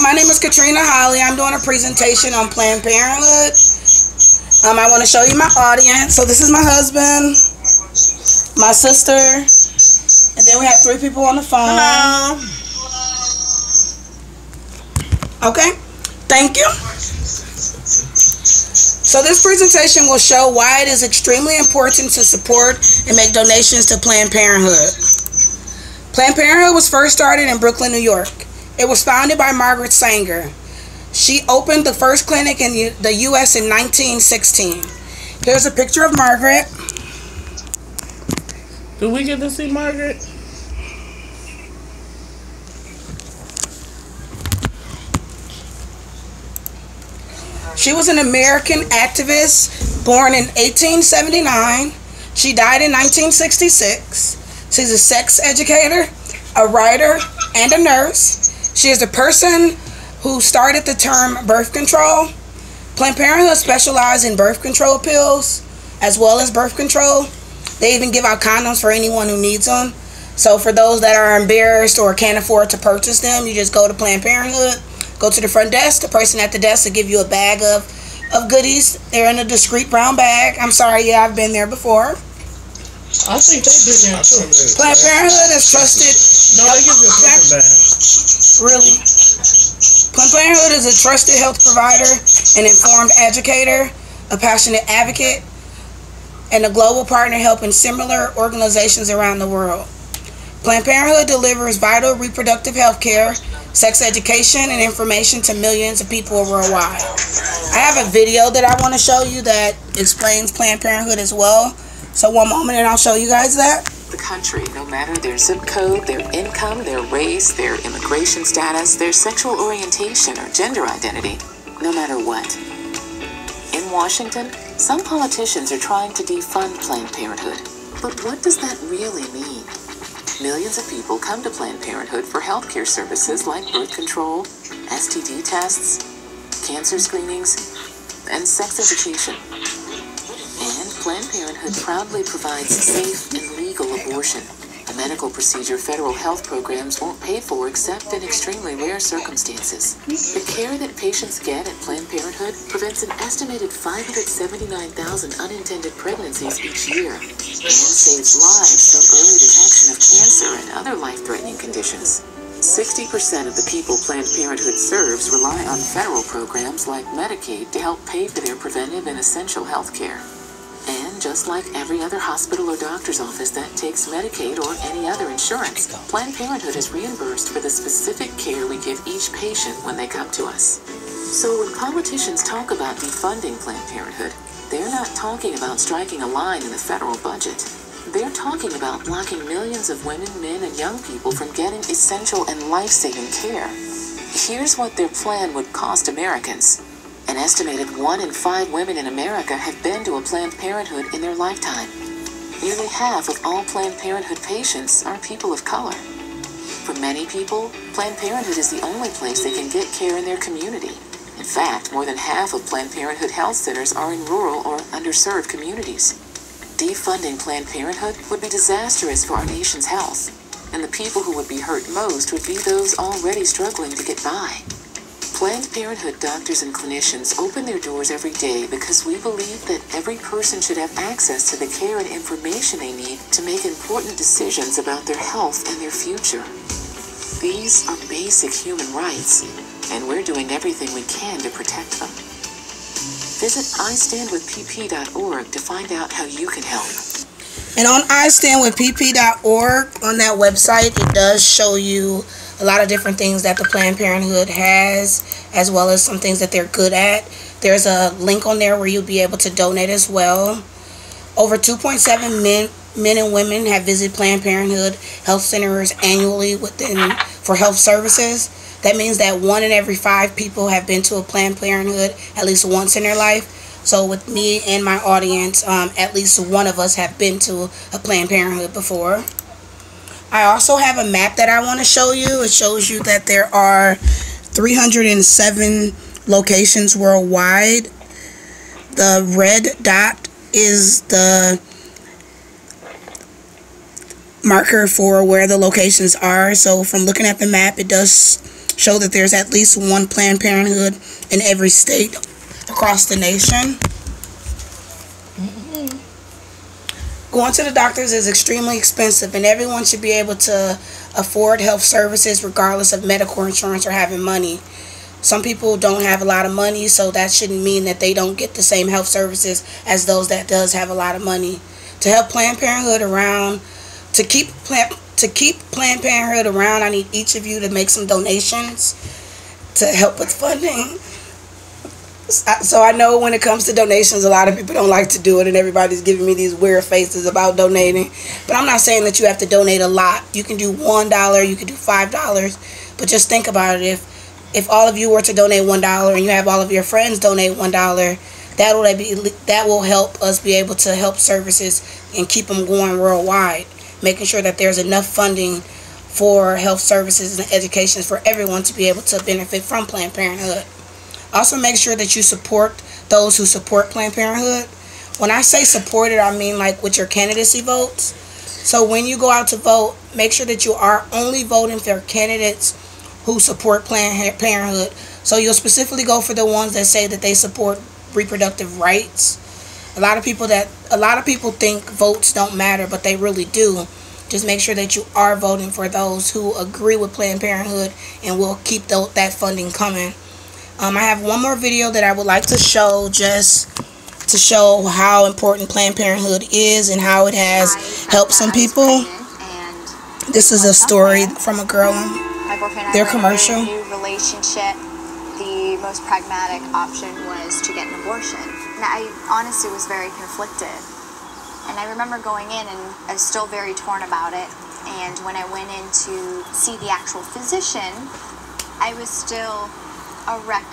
my name is Katrina Holley. I'm doing a presentation on Planned Parenthood. I want to show you my audience. So this is my husband, my sister, and then we have 3 people on the phone. Hello. Okay, thank you. So this presentation will show why it is extremely important to support and make donations to Planned Parenthood. Planned Parenthood was first started in Brooklyn, New York. It was founded by Margaret Sanger. She opened the first clinic in the U.S. in 1916. Here's a picture of Margaret. Do we get to see Margaret? She was an American activist born in 1879. She died in 1966. She's a sex educator, a writer, and a nurse. She is the person who started the term birth control. Planned Parenthood specializes in birth control pills as well as birth control. They even give out condoms for anyone who needs them. So for those that are embarrassed or can't afford to purchase them, you just go to Planned Parenthood, go to the front desk. The person at the desk will give you a bag of goodies. They're in a discreet brown bag. I'm sorry, yeah, I've been there before. I think they've been there too. Planned Parenthood is trusted. No, they give you a paper bag. Really? Planned Parenthood is a trusted health provider, an informed educator, a passionate advocate, and a global partner helping similar organizations around the world. Planned Parenthood delivers vital reproductive health care, sex education, and information to millions of people worldwide. I have a video that I want to show you that explains Planned Parenthood as well. So one moment and I'll show you guys that. The country, no matter their zip code, their income, their race, their immigration status, their sexual orientation, or gender identity, no matter what. In Washington, some politicians are trying to defund Planned Parenthood. But what does that really mean? Millions of people come to Planned Parenthood for healthcare services like birth control, STD tests, cancer screenings, and sex education. And Planned Parenthood proudly provides safe and legal abortion, a medical procedure federal health programs won't pay for except in extremely rare circumstances. The care that patients get at Planned Parenthood prevents an estimated 579,000 unintended pregnancies each year and saves lives through early detection of cancer and other life-threatening conditions. 60% of the people Planned Parenthood serves rely on federal programs like Medicaid to help pay for their preventive and essential health care. And just like every other hospital or doctor's office that takes Medicaid or any other insurance, Planned Parenthood is reimbursed for the specific care we give each patient when they come to us. So when politicians talk about defunding Planned Parenthood, they're not talking about striking a line in the federal budget. They're talking about blocking millions of women, men, and young people from getting essential and life-saving care. Here's what their plan would cost Americans. An estimated 1 in 5 women in America have been to a Planned Parenthood in their lifetime. Nearly half of all Planned Parenthood patients are people of color. For many people, Planned Parenthood is the only place they can get care in their community. In fact, more than half of Planned Parenthood health centers are in rural or underserved communities. Defunding Planned Parenthood would be disastrous for our nation's health, and the people who would be hurt most would be those already struggling to get by. Planned Parenthood doctors and clinicians open their doors every day because we believe that every person should have access to the care and information they need to make important decisions about their health and their future. These are basic human rights, and we're doing everything we can to protect them. Visit istandwithpp.org to find out how you can help. And on istandwithpp.org, on that website, it does show you a lot of different things that the Planned Parenthood has, as well as some things that they're good at. There's a link on there where you'll be able to donate as well. Over 2.7 men and women have visited Planned Parenthood health centers annually for health services. That means that 1 in every 5 people have been to a Planned Parenthood at least once in their life. So with me and my audience, at least one of us have been to a Planned Parenthood before. I also have a map that I want to show you. It shows you that there are 307 locations worldwide. The red dot is the marker for where the locations are. So from looking at the map, it does show that there's at least one Planned Parenthood in every state across the nation. Going to the doctors is extremely expensive, and everyone should be able to afford health services regardless of medical insurance or having money. Some people don't have a lot of money, so that shouldn't mean that they don't get the same health services as those that does have a lot of money. To help Planned Parenthood around, to keep Planned Parenthood around, I need each of you to make some donations to help with funding. So I know when it comes to donations, a lot of people don't like to do it, and everybody's giving me these weird faces about donating. But I'm not saying that you have to donate a lot. You can do $1, you can do $5, but just think about it. If all of you were to donate $1 and you have all of your friends donate $1, that will help us be able to help services and keep them going worldwide, making sure that there's enough funding for health services and education for everyone to be able to benefit from Planned Parenthood. Also, make sure that you support those who support Planned Parenthood. When I say support it, I mean like with your candidacy votes. So when you go out to vote, make sure that you are only voting for candidates who support Planned Parenthood. So you'll specifically go for the ones that say that they support reproductive rights. A lot of people think votes don't matter, but they really do. Just make sure that you are voting for those who agree with Planned Parenthood and will keep that funding coming. I have one more video that I would like to show, just to show how important Planned Parenthood is and how it has helped some people. This is a story from a girl in their commercial. New relationship. The most pragmatic option was to get an abortion. And I honestly was very conflicted. And I remember going in and I was still very torn about it. And when I went in to see the actual physician, I was still a wreck.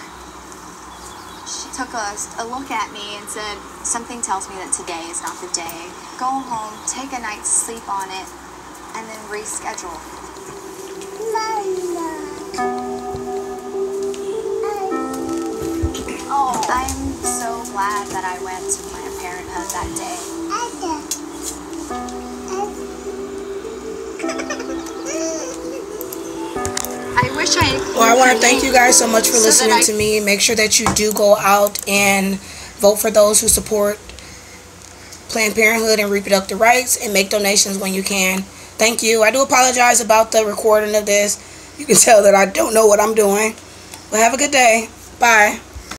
She took a look at me and said, something tells me that today is not the day. Go home, take a night's sleep on it, and then reschedule. Oh, I'm so glad that I went to Planned Parenthood that day. Well, I want to thank you guys so much for listening to me. Make sure that you do go out and vote for those who support Planned Parenthood and reproductive rights, and make donations when you can. Thank you. I do apologize about the recording of this. You can tell that I don't know what I'm doing. But have a good day. Bye.